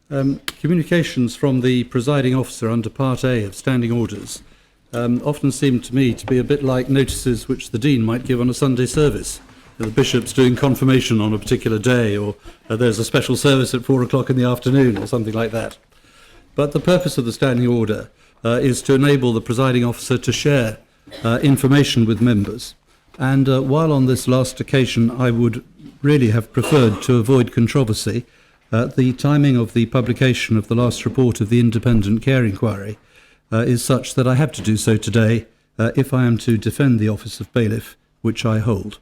Communications from the presiding officer under Part A of Standing Orders often seem to me to be a bit like notices which the Dean might give on a Sunday service. The bishop's doing confirmation on a particular day, or there's a special service at 4 o'clock in the afternoon, or something like that. But the purpose of the Standing Order is to enable the presiding officer to share information with members. And while on this last occasion I would really have preferred to avoid controversy, the timing of the publication of the last report of the Independent Care Inquiry is such that I have to do so today if I am to defend the office of bailiff, which I hold.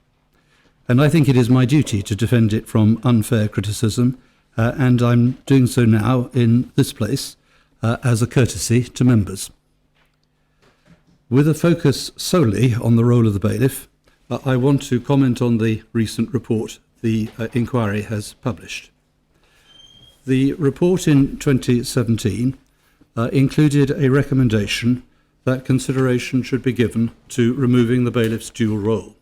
And I think it is my duty to defend it from unfair criticism, and I'm doing so now in this place as a courtesy to members. With a focus solely on the role of the bailiff, I want to comment on the recent report the inquiry has published. The report in 2017 included a recommendation that consideration should be given to removing the bailiff's dual role.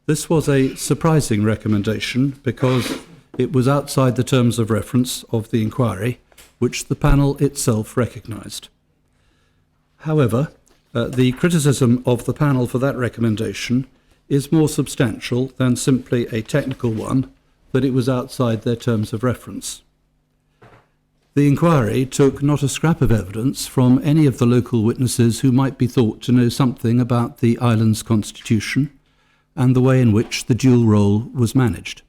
This was a surprising recommendation because it was outside the terms of reference of the inquiry, which the panel itself recognised. However, the criticism of the panel for that recommendation is more substantial than simply a technical one, that it was outside their terms of reference. The inquiry took not a scrap of evidence from any of the local witnesses who might be thought to know something about the island's constitution and the way in which the dual role was managed.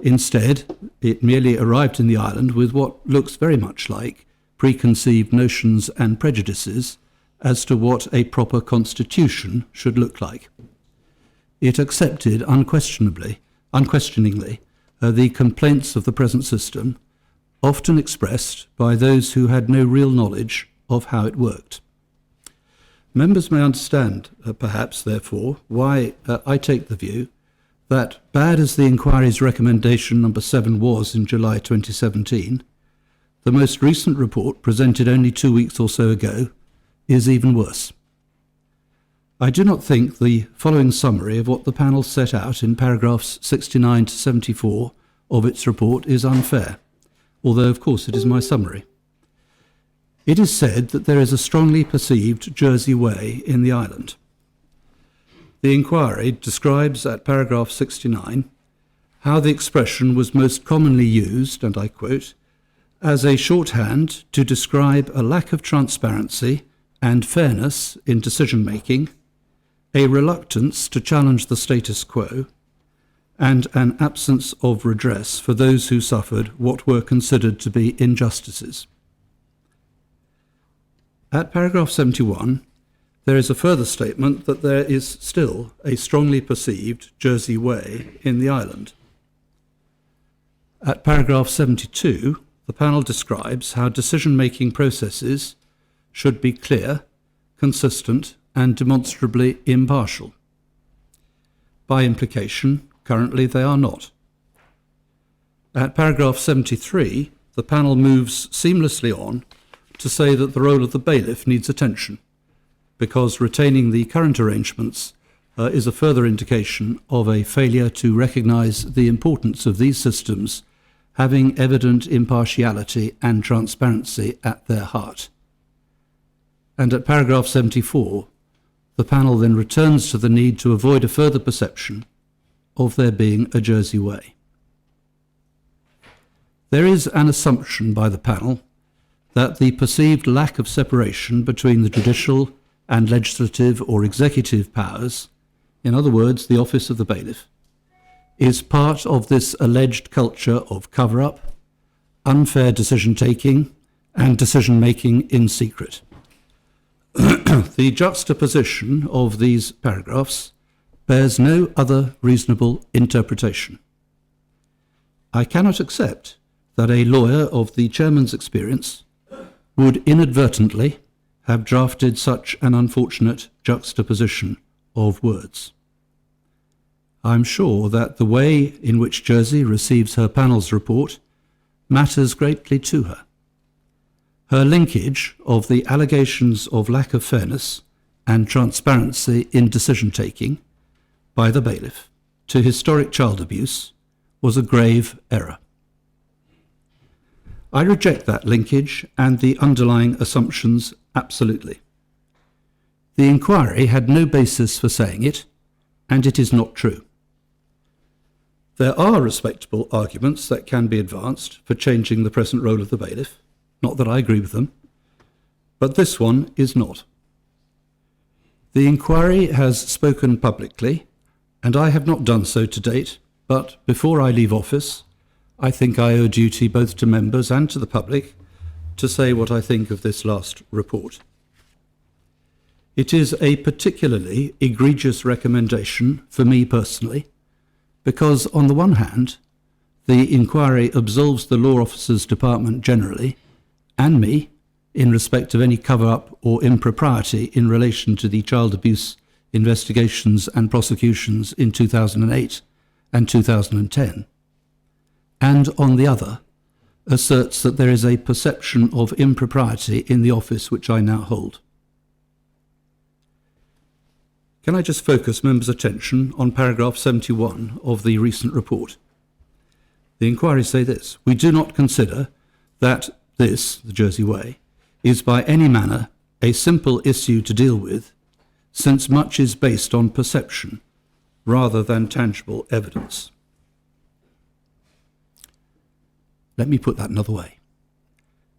Instead, it merely arrived in the island with what looks very much like preconceived notions and prejudices as to what a proper constitution should look like. It accepted unquestioningly, the complaints of the present system, often expressed by those who had no real knowledge of how it worked. Members may understand, perhaps, therefore, why I take the view that, bad as the inquiry's recommendation number 7 was in July 2017, the most recent report, presented only 2 weeks or so ago, is even worse. I do not think the following summary of what the panel set out in paragraphs 69 to 74 of its report is unfair, although of course it is my summary. It is said that there is a strongly perceived Jersey way in the island. The inquiry describes at paragraph 69 how the expression was most commonly used, and I quote, as a shorthand to describe a lack of transparency and fairness in decision-making, a reluctance to challenge the status quo, and an absence of redress for those who suffered what were considered to be injustices. At paragraph 71, there is a further statement that there is still a strongly perceived Jersey way in the island. At paragraph 72, the panel describes how decision-making processes should be clear, consistent, and demonstrably impartial. By implication, currently they are not. At paragraph 73, the panel moves seamlessly on to say that the role of the bailiff needs attention, because retaining the current arrangements is a further indication of a failure to recognise the importance of these systems having evident impartiality and transparency at their heart. And at paragraph 74, the panel then returns to the need to avoid a further perception of there being a Jersey way. There is an assumption by the panel that the perceived lack of separation between the judicial and legislative or executive powers, in other words, the office of the bailiff, is part of this alleged culture of cover-up, unfair decision-taking, and decision-making in secret. The juxtaposition of these paragraphs bears no other reasonable interpretation. I cannot accept that a lawyer of the chairman's experience would inadvertently have drafted such an unfortunate juxtaposition of words. I'm sure that the way in which Jersey receives her panel's report matters greatly to her. Her linkage of the allegations of lack of fairness and transparency in decision-taking by the bailiff to historic child abuse was a grave error. I reject that linkage and the underlying assumptions absolutely. The inquiry had no basis for saying it, and it is not true. There are respectable arguments that can be advanced for changing the present role of the bailiff, not that I agree with them, but this one is not. The inquiry has spoken publicly, and I have not done so to date, but before I leave office, I think I owe duty both to members and to the public to say what I think of this last report. It is a particularly egregious recommendation for me personally, because on the one hand, the inquiry absolves the Law Officers Department generally, and me, in respect of any cover-up or impropriety in relation to the child abuse investigations and prosecutions in 2008 and 2010, and on the other, asserts that there is a perception of impropriety in the office which I now hold. Can I just focus members' attention on paragraph 71 of the recent report? The inquiries say this: we do not consider that this, the Jersey Way, is by any manner a simple issue to deal with, since much is based on perception rather than tangible evidence. Let me put that another way.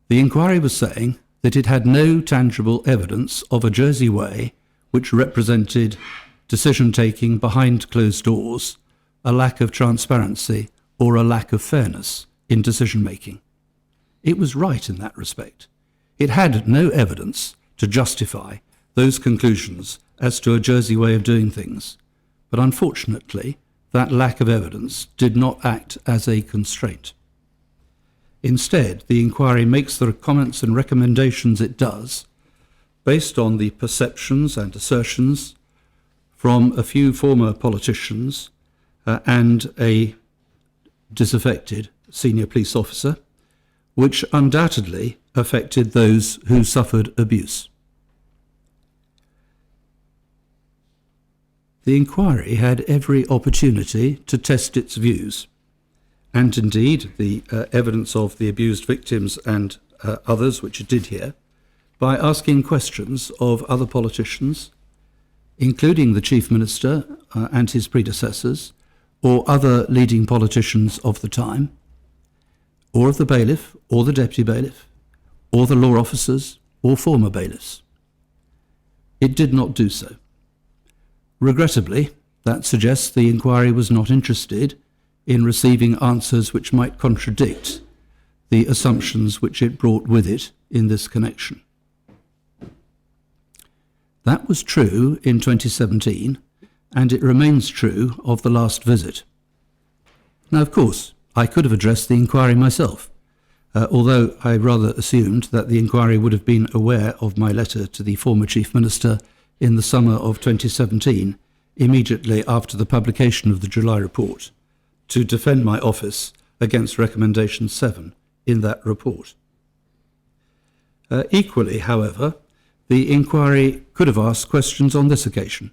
The inquiry was saying that it had no tangible evidence of a Jersey Way which represented decision-taking behind closed doors, a lack of transparency, or a lack of fairness in decision-making. It was right in that respect. It had no evidence to justify those conclusions as to a Jersey way of doing things, but unfortunately, that lack of evidence did not act as a constraint. Instead, the inquiry makes the comments and recommendations it does based on the perceptions and assertions from a few former politicians and a disaffected senior police officer, which undoubtedly affected those who suffered abuse. The inquiry had every opportunity to test its views, and indeed the evidence of the abused victims and others, which it did here, by asking questions of other politicians, including the Chief Minister and his predecessors, or other leading politicians of the time, or of the bailiff, or the deputy bailiff, or the law officers, or former bailiffs. It did not do so. Regrettably, that suggests the inquiry was not interested in receiving answers which might contradict the assumptions which it brought with it in this connection. That was true in 2017, and it remains true of the last visit. Now, of course, I could have addressed the inquiry myself, although I rather assumed that the inquiry would have been aware of my letter to the former Chief Minister in the summer of 2017, immediately after the publication of the July report, to defend my office against Recommendation 7 in that report. Equally, however, the inquiry could have asked questions on this occasion.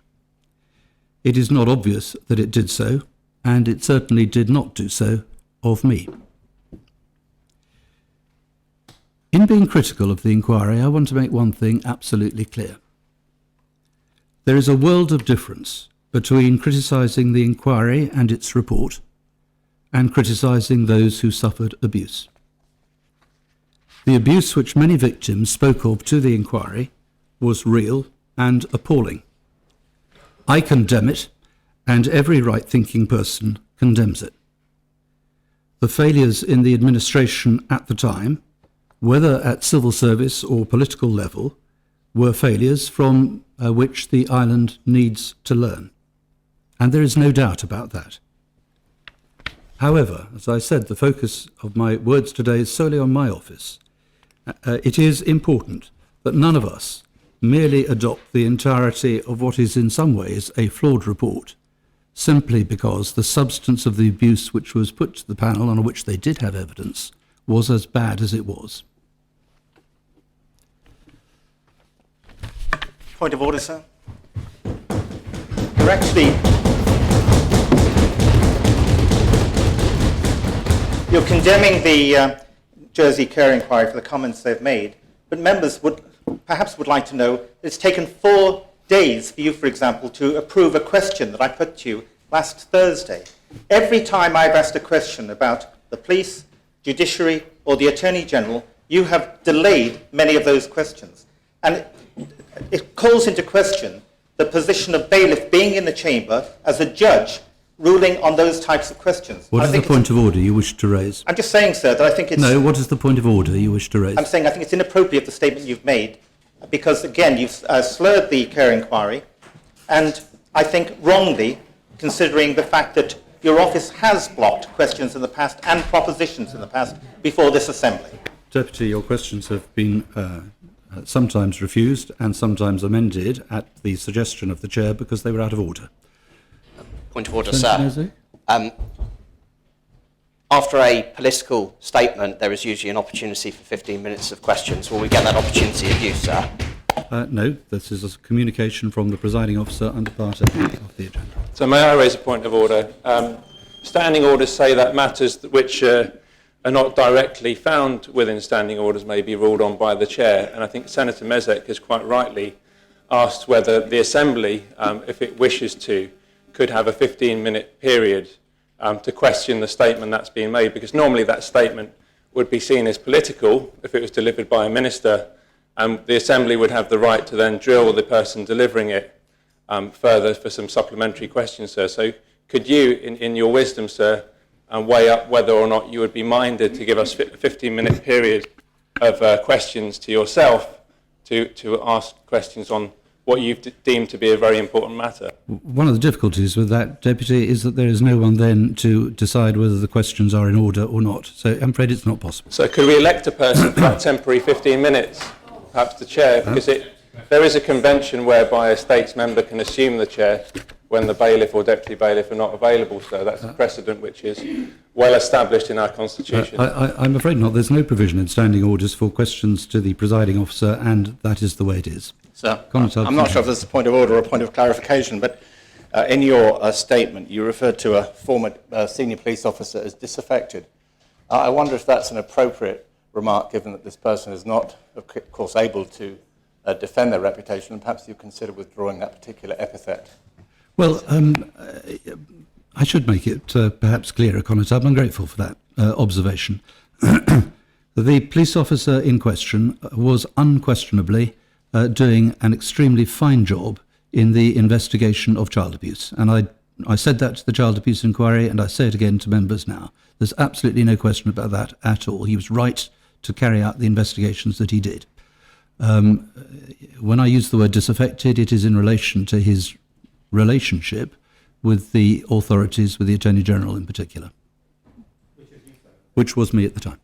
It is not obvious that it did so, and it certainly did not do so of me. In being critical of the inquiry, I want to make one thing absolutely clear. There is a world of difference between criticising the inquiry and its report and criticising those who suffered abuse. The abuse which many victims spoke of to the inquiry was real and appalling. I condemn it, and every right-thinking person condemns it. The failures in the administration at the time, whether at civil service or political level, were failures from which the island needs to learn. And there is no doubt about that. However, as I said, the focus of my words today is solely on my office. It is important that none of us merely adopt the entirety of what is in some ways a flawed report, simply because the substance of the abuse which was put to the panel, on which they did have evidence, was as bad as it was. Point of order, sir. You're condemning the Jersey Care Inquiry for the comments they've made, but members would perhaps like to know that it's taken 4 days for you, for example, to approve a question that I put to you last Thursday. Every time I've asked a question about the police, judiciary, or the Attorney General, you have delayed many of those questions. And it calls into question the position of bailiff being in the chamber as a judge ruling on those types of questions. What is the point of order you wish to raise? I'm just saying, sir, that I think it's... No, what is the point of order you wish to raise? I'm saying I think it's inappropriate, the statement you've made, because, again, you've slurred the care inquiry, and I think wrongly, considering the fact that your office has blocked questions in the past and propositions in the past before this Assembly. Deputy, your questions have been sometimes refused and sometimes amended at the suggestion of the Chair because they were out of order. Point of order, sir. After a political statement, there is usually an opportunity for 15 minutes of questions. Will we get that opportunity of you, sir? No, this is a communication from the presiding officer under Part A of the agenda. So may I raise a point of order? Standing orders say that matters which are not directly found within standing orders may be ruled on by the Chair. And I think Senator Mezek has quite rightly asked whether the Assembly, if it wishes to, could have a 15-minute period to question the statement that's being made, because normally that statement would be seen as political if it was delivered by a minister, and the Assembly would have the right to then drill the person delivering it further for some supplementary questions, sir. So could you, in your wisdom, sir, weigh up whether or not you would be minded to give us a 15-minute period of questions to yourself to ask questions on what you've deemed to be a very important matter? One of the difficulties with that, Deputy, is that there is no one then to decide whether the questions are in order or not. So I'm afraid it's not possible. So could we elect a person for that temporary 15 minutes, perhaps the Chair? Because there is a convention whereby a States member can assume the Chair when the bailiff or deputy bailiff are not available, so that's a precedent which is well established in our Constitution. I'm afraid not. There's no provision in standing orders for questions to the presiding officer, and that is the way it is. Sir, I'm not sure if this is a point of order or a point of clarification, but in your statement you referred to a former senior police officer as disaffected. I wonder if that's an appropriate remark, given that this person is not, of course, able to defend their reputation, and perhaps you consider withdrawing that particular epithet. Well, I should make it perhaps clearer, Conatub. I'm grateful for that observation. The police officer in question was unquestionably doing an extremely fine job in the investigation of child abuse. And I said that to the child abuse inquiry, and I say it again to members now. There's absolutely no question about that at all. He was right to carry out the investigations that he did. When I use the word disaffected, it is in relation to his relationship with the authorities, with the Attorney General in particular, which was me at the time.